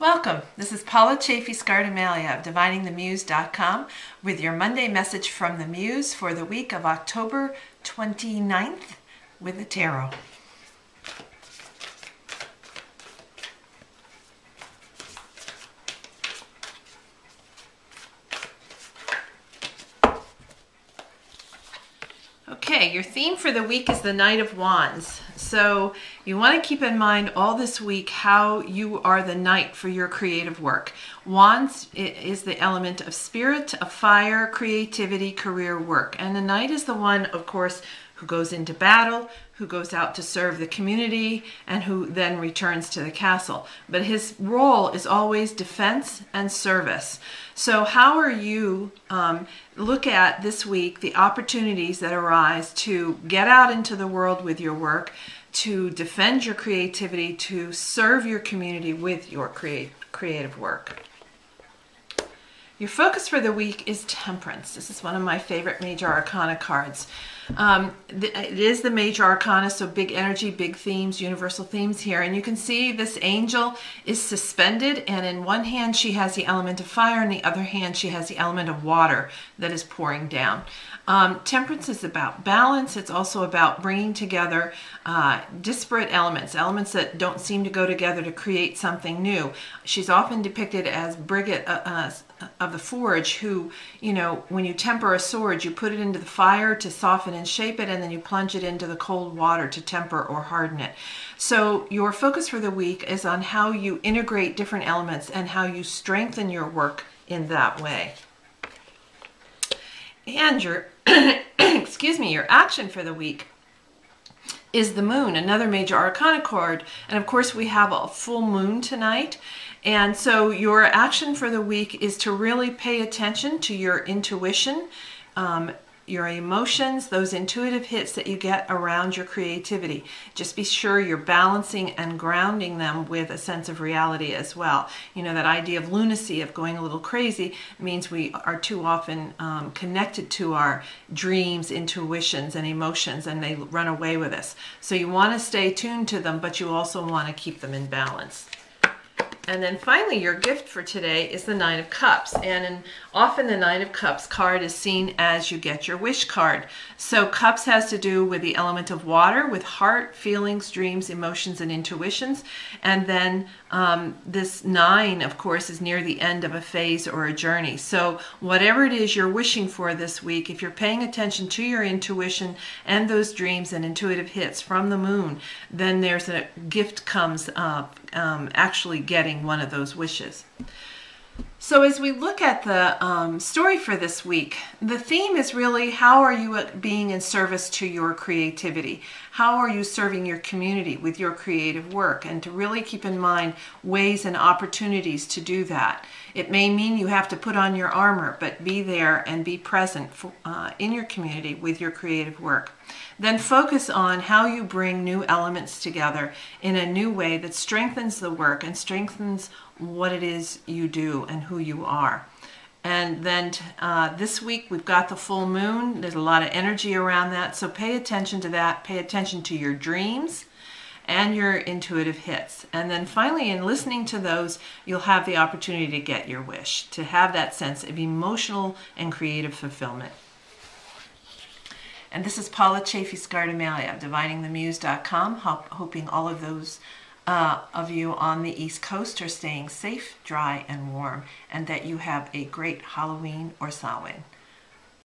Welcome. This is Paula Chafee-Scardomalia of DiviningTheMuse.com with your Monday message from the Muse for the week of October 29th with the Tarot. Okay, your theme for the week is the Knight of Wands. So you want to keep in mind all this week how you are the knight for your creative work. Wands is the element of spirit, of fire, creativity, career, work. And the knight is the one, of course, who goes into battle, who goes out to serve the community, and who then returns to the castle. But his role is always defense and service. So how are you, look at this week the opportunities that arise to get out into the world with your work, to defend your creativity, to serve your community with your creative work. Your focus for the week is Temperance. This is one of my favorite Major Arcana cards. It is the Major Arcana, so big energy, big themes, universal themes here. And you can see this angel is suspended, and in one hand she has the element of fire, and in the other hand she has the element of water that is pouring down. Temperance is about balance. It's also about bringing together disparate elements that don't seem to go together to create something new. She's often depicted as Brigid of the Forge, who, you know, when you temper a sword, you put it into the fire to soften and shape it, and then you plunge it into the cold water to temper or harden it. So your focus for the week is on how you integrate different elements and how you strengthen your work in that way. And your excuse me, your action for the week is the Moon, another Major Arcana card. And of course we have a full moon tonight. And so your action for the week is to really pay attention to your intuition, your emotions, those intuitive hits that you get around your creativity. Just be sure you're balancing and grounding them with a sense of reality as well. You know, that idea of lunacy, of going a little crazy, means we are too often connected to our dreams, intuitions, and emotions, and they run away with us. So you want to stay tuned to them, but you also want to keep them in balance. And then finally, your gift for today is the Nine of Cups. And often the Nine of Cups card is seen as you get your wish card. So Cups has to do with the element of water, with heart, feelings, dreams, emotions, and intuitions. And then this 9, of course, is near the end of a phase or a journey. So whatever it is you're wishing for this week, if you're paying attention to your intuition and those dreams and intuitive hits from the moon, then there's a gift comes actually getting one of those wishes. So as we look at the story for this week, the theme is really, how are you being in service to your creativity? How are you serving your community with your creative work? And to really keep in mind ways and opportunities to do that. It may mean you have to put on your armor, but be there and be present for, in your community with your creative work. Then focus on how you bring new elements together in a new way that strengthens the work and strengthens what it is you do and who you are. And then this week we've got the full moon. There's a lot of energy around that, so pay attention to that. Pay attention to your dreams and your intuitive hits. And then finally, in listening to those, you'll have the opportunity to get your wish, to have that sense of emotional and creative fulfillment. And this is Paula Chafee-Scardomalia of DiviningTheMuse.com, hoping all of those of you on the East Coast are staying safe, dry, and warm, and that you have a great Halloween or Samhain.